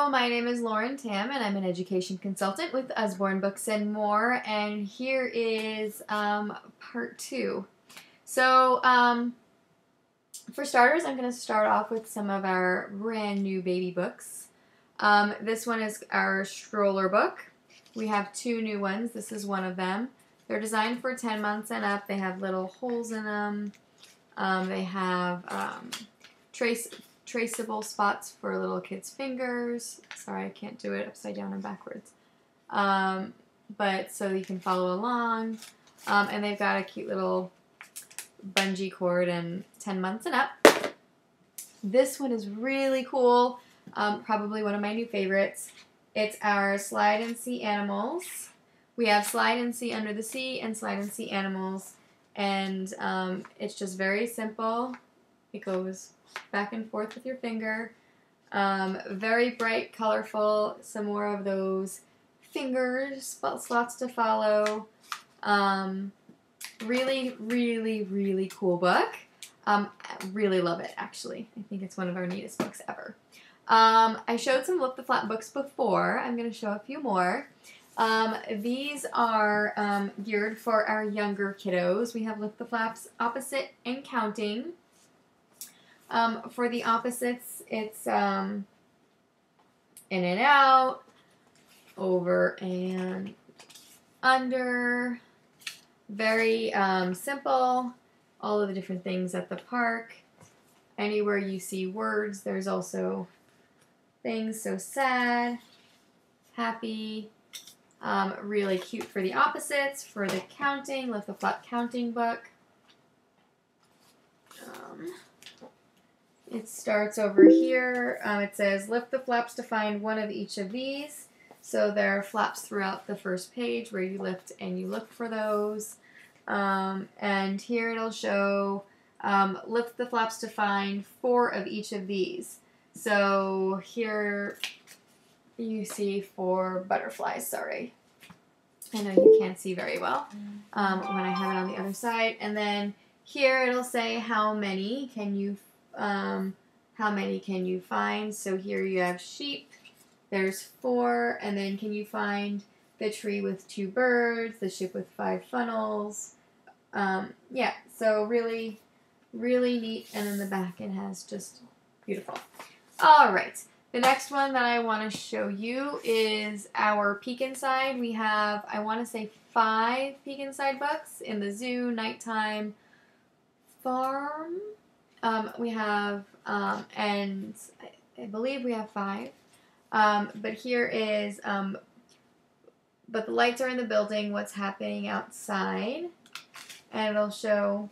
Hello, my name is Lauren Tam, and I'm an education consultant with Usborne Books and More, and here is part 2. So, for starters, I'm going to start off with some of our brand new baby books. This one is our stroller book. We have 2 new ones. This is one of them. They're designed for 10 months and up. They have little holes in them. They have traceable spots for little kids' fingers. Sorry, I can't do it upside down and backwards. But so you can follow along. And they've got a cute little bungee cord and 10 months and up. This one is really cool. Probably one of my new favorites. It's our Slide and See Animals. We have Slide and See Under the Sea and Slide and See Animals. And it's just very simple. It goes back and forth with your finger. Very bright, colorful. Some more of those fingers, slots to follow. Really, really, really cool book. I really love it, actually. I think it's one of our neatest books ever. I showed some Lift the Flap books before. I'm going to show a few more. These are geared for our younger kiddos. We have Lift the Flaps, Opposite, and Counting. For the opposites, it's in and out, over and under. Very simple. All of the different things at the park. Anywhere you see words, there's also things. So sad, happy. Really cute for the opposites. For the counting, Lift the Flap counting book. It starts over here. It says, lift the flaps to find one of each of these. So there are flaps throughout the first page where you lift and you look for those. And here it'll show, lift the flaps to find 4 of each of these. So here you see 4 butterflies, sorry. I know you can't see very well when I have it on the other side. And then here it'll say how many can you find. So here you have sheep, there's 4, and then can you find the tree with 2 birds, the ship with 5 funnels. Yeah, so really, really neat. And in the back it has just beautiful. All right, the next one that I want to show you is our Peek Inside. We have, I want to say, 5 Peek Inside books in the zoo, nighttime, farm. We have, and I believe we have 5. But here is, but the lights are in the building, what's happening outside. And it'll show,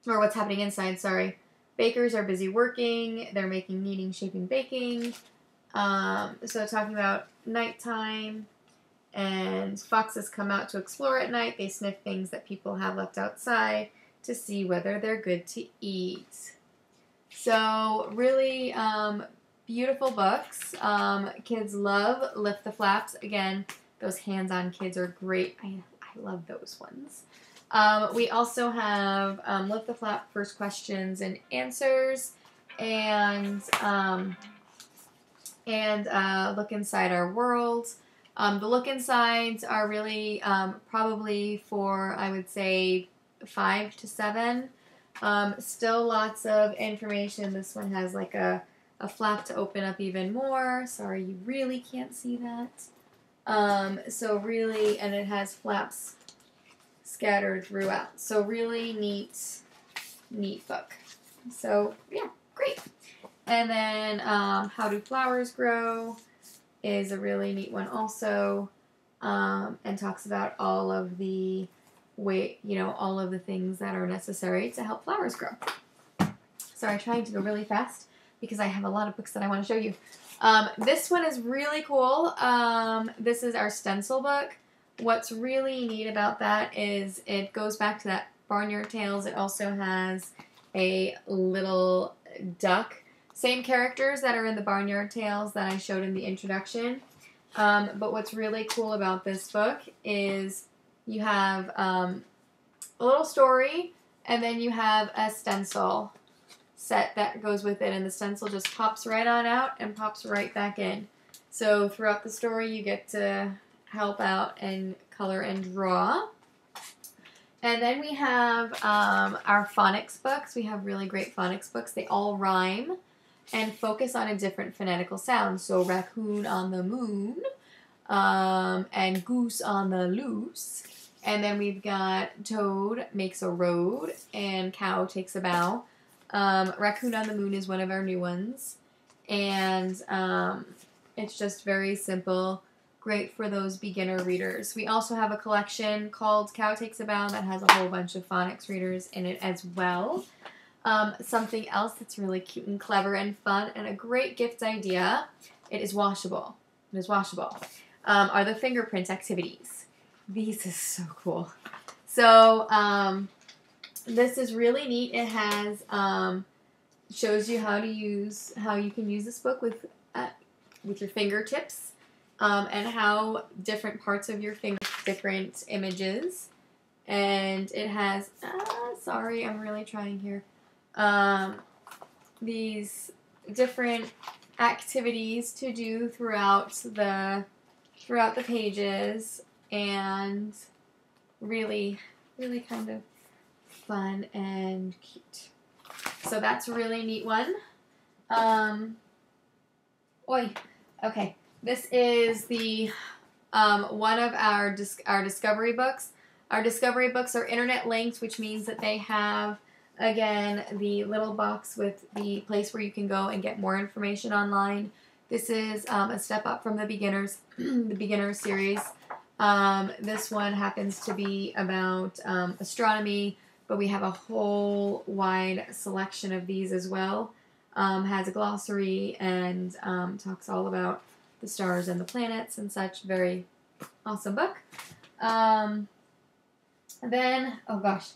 or what's happening inside, sorry. Bakers are busy working. They're making, kneading, shaping, baking. So talking about nighttime. And foxes come out to explore at night. They sniff things that people have left outside to see whether they're good to eat. So really beautiful books. Kids love Lift the Flaps. Again, those hands-on kids are great. I love those ones. We also have Lift the Flap First Questions and Answers, and Look Inside Our World. The Look Insides are really probably for, I would say, 5 to 7. Still lots of information. This one has like a flap to open up even more. Sorry, you really can't see that. So really, and it has flaps scattered throughout. So really neat book. So yeah, great. And then How Do Flowers Grow is a really neat one also, and talks about all of the all of the things that are necessary to help flowers grow. Sorry, I'm trying to go really fast because I have a lot of books that I want to show you. This one is really cool. This is our stencil book. What's really neat about that is it goes back to that Barnyard Tales. It also has a little duck. Same characters that are in the Barnyard Tales that I showed in the introduction. But what's really cool about this book is you have a little story, and then you have a stencil set that goes with it, and the stencil just pops right on out and pops right back in. So throughout the story, you get to help out and color and draw. And then we have our phonics books. We have really great phonics books. They all rhyme and focus on a different phonetical sound. So raccoon on the moon, and goose on the loose. And then we've got toad makes a road, and cow takes a bow. Raccoon on the moon is one of our new ones. And it's just very simple. Great for those beginner readers. We also have a collection called Cow Takes a Bow that has a whole bunch of phonics readers in it as well. Something else that's really cute and clever and fun and a great gift idea, it is washable. It is washable. Are the fingerprint activities. These is so cool. So this is really neat. It has shows you how you can use this book with your fingertips. And how different parts of your finger, different images, and it has, sorry, I'm really trying here, these different activities to do throughout the pages, and really, really kind of fun and cute. So that's a really neat one. Okay. This is the one of our discovery books. Our discovery books are internet linked, which means that they have, again, the little box with the place where you can go and get more information online. This is a step up from the beginners series. This one happens to be about astronomy, but we have a whole wide selection of these as well. Has a glossary and talks all about the stars and the planets and such. Very awesome book. Then, oh gosh,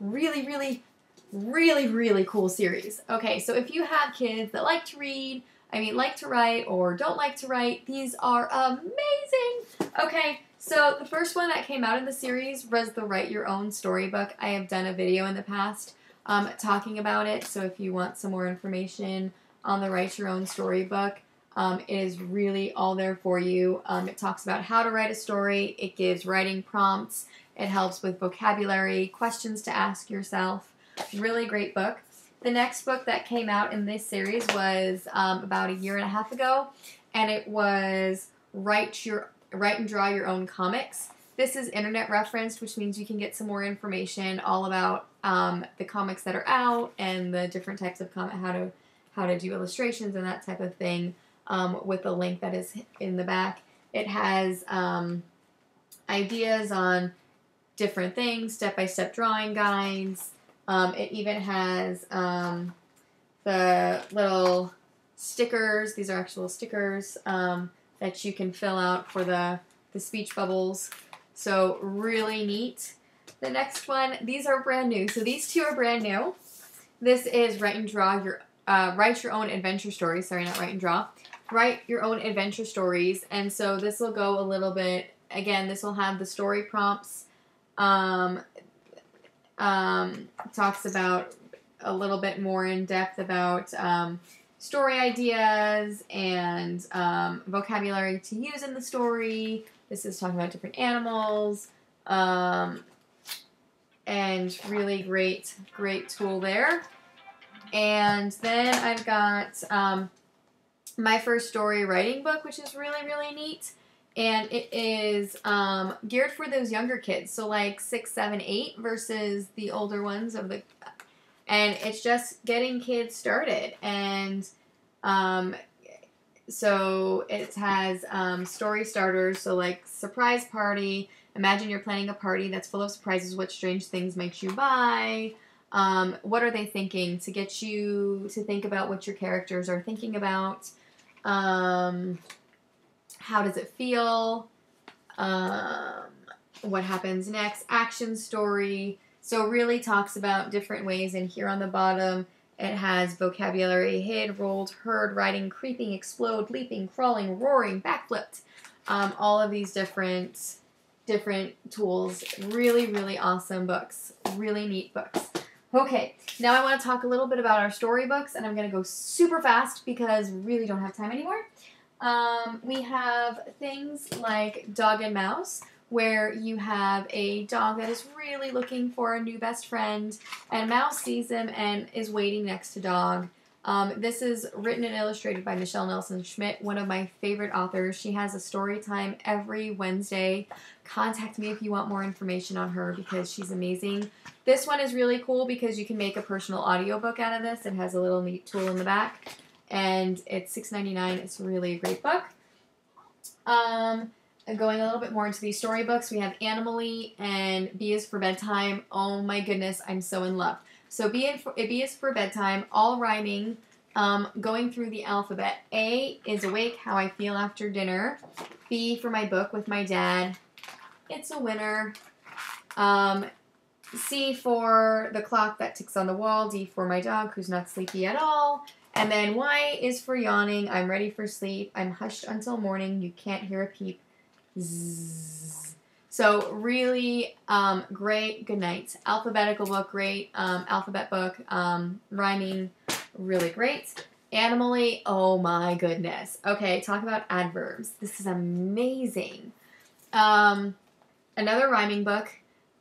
really, really, really, really cool series. Okay, so if you have kids that like to read, like to write, or don't like to write, these are amazing. Okay, so the first one that came out in the series was the Write Your Own Storybook. I have done a video in the past talking about it, so if you want some more information on the Write Your Own Storybook, it is really all there for you. It talks about how to write a story. It gives writing prompts. It helps with vocabulary, questions to ask yourself. Really great book. The next book that came out in this series was about a year and a half ago, and it was Write and Draw Your Own Comics. This is internet referenced, which means you can get some more information all about the comics that are out and the different types of how to do illustrations and that type of thing. With a link that is in the back. It has ideas on different things, step-by-step drawing guides. It even has the little stickers. These are actual stickers that you can fill out for the speech bubbles. So really neat. The next one, these are brand new. So these two are brand new. This is Write Your Own Adventure Stories. Sorry, not Write and Draw. Write Your Own Adventure Stories, and so this will go a little bit, again, this will have the story prompts, talks about a little bit more in depth about story ideas and vocabulary to use in the story. This is talking about different animals, and really great tool there. And then I've got my first story writing book, which is really, really neat. And it is geared for those younger kids. So like 6, 7, 8 versus the older ones and it's just getting kids started. And so it has story starters. So like surprise party. Imagine you're planning a party that's full of surprises. What strange things might you buy? What are they thinking to get you to think about what your characters are thinking about? How does it feel? What happens next? Action story. So really talks about different ways, and here on the bottom it has vocabulary: hid, rolled, heard, riding, creeping, explode, leaping, crawling, roaring, backflipped. All of these different tools. Really, really awesome books. Really neat books. Okay, now I want to talk a little bit about our storybooks, and I'm going to go super fast because we really don't have time anymore. We have things like Dog and Mouse, where you have a dog that is really looking for a new best friend, and Mouse sees him and is waiting next to Dog. This is written and illustrated by Michelle Nelson Schmidt, one of my favorite authors. She has a story time every Wednesday. Contact me if you want more information on her because she's amazing. This one is really cool because you can make a personal audiobook out of this. It has a little neat tool in the back, and it's $6.99. It's really a great book. Going a little bit more into these storybooks, we have Animally and B is for Bedtime. Oh my goodness, I'm so in love. So B is for Bedtime, all rhyming, going through the alphabet. A is Awake, How I Feel After Dinner. B for My Book with My Dad. It's a winner. C for The Clock That Ticks on the Wall. D for My Dog Who's Not Sleepy at All. And then Y is for Yawning. I'm ready for sleep. I'm hushed until morning. You can't hear a peep. Zzz. So really great good night. Alphabetical book, great. Alphabet book, rhyming, really great. Animally, oh my goodness. Okay, talk about adverbs. This is amazing. Another rhyming book.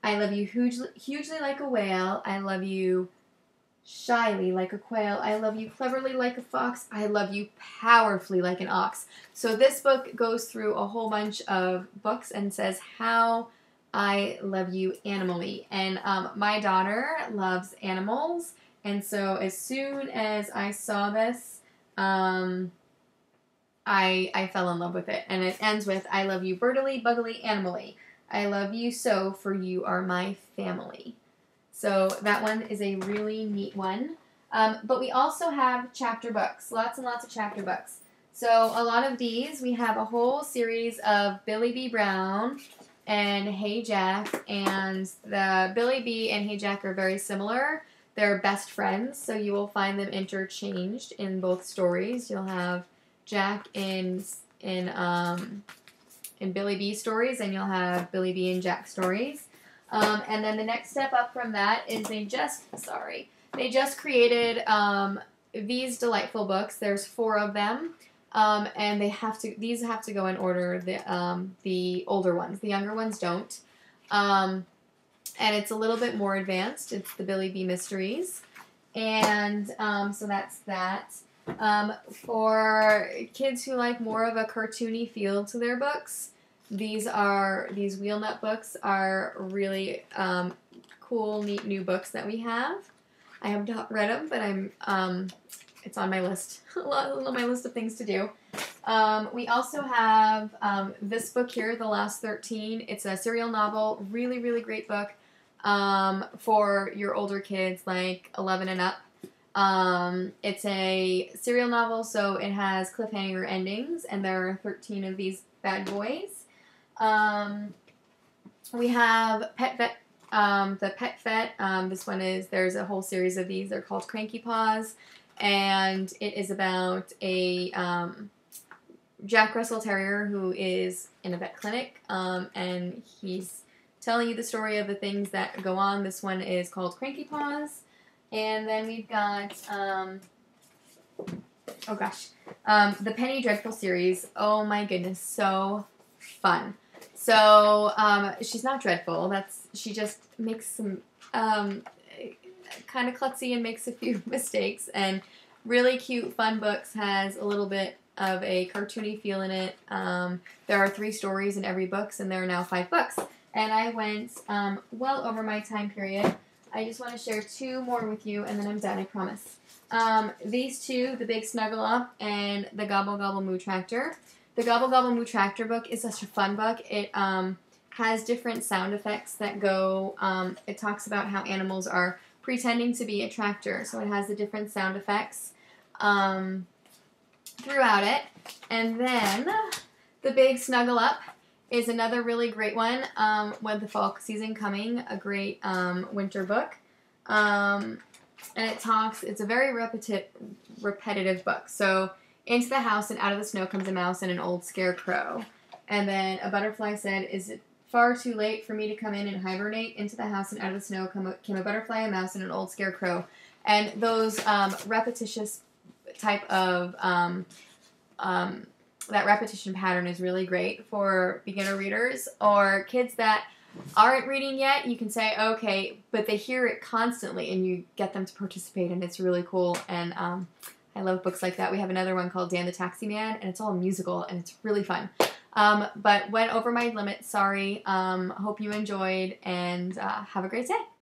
I love you hugely like a whale. I love you shyly like a quail. I love you cleverly like a fox. I love you powerfully like an ox. So this book goes through a whole bunch of books and says how I love you animally. And my daughter loves animals. And so as soon as I saw this, I fell in love with it. And it ends with, I love you birdily, buggily, animally. I love you so, for you are my family. So that one is a really neat one. But we also have chapter books, lots and lots of chapter books. So a lot of these, we have a whole series of Billy B. Brown and Hey Jack. And the Billy B. and Hey Jack are very similar. They're best friends, so you will find them interchanged in both stories. You'll have Jack in Billy B. stories, and you'll have Billy B. and Jack stories. And then the next step up from that is they just created these delightful books. There's 4 of them, and these have to go in order. The older ones, the younger ones don't. And it's a little bit more advanced. It's the Billy B. Mysteries, and so that's that. For kids who like more of a cartoony feel to their books, these Wheel Nut books are really cool, neat new books that we have. I have not read them, but it's on my list, on my list of things to do. We also have this book here, The Last 13. It's a serial novel, really, really great book for your older kids, like 11 and up. It's a serial novel, so it has cliffhanger endings, and there are 13 of these bad boys. We have Pet Vet, the Pet Vet. This one there's a whole series of these. They're called Cranky Paws, and it is about a Jack Russell Terrier who is in a vet clinic, and he's telling you the story of the things that go on. This one is called Cranky Paws. And then we've got, the Penny Dreadful series. Oh my goodness, so fun. So, she's not dreadful. She just makes some, kind of klutzy and makes a few mistakes. And really cute, fun books, has a little bit of a cartoony feel in it. There are 3 stories in every book, and there are now 5 books. And I went, well over my time period. I just want to share 2 more with you, and then I'm done, I promise. These 2, The Big Snuggle Up and The Gobble Gobble Moo Tractor. The Gobble Gobble Moo Tractor book is such a fun book. It has different sound effects that go, it talks about how animals are pretending to be a tractor, so it has the different sound effects throughout it. And then The Big Snuggle Up is another really great one with the fall season coming, a great winter book. And it's a very repetitive book. So, into the house and out of the snow comes a mouse and an old scarecrow. And then a butterfly said, is it far too late for me to come in and hibernate? Into the house and out of the snow came a butterfly, a mouse, and an old scarecrow. And those repetitious type of that repetition pattern is really great for beginner readers or kids that aren't reading yet. You can say, okay, but they hear it constantly and you get them to participate, and it's really cool. And I love books like that. We have another one called Dan the Taxi Man, and it's all musical, and it's really fun. But went over my limit, sorry. Hope you enjoyed, and have a great day.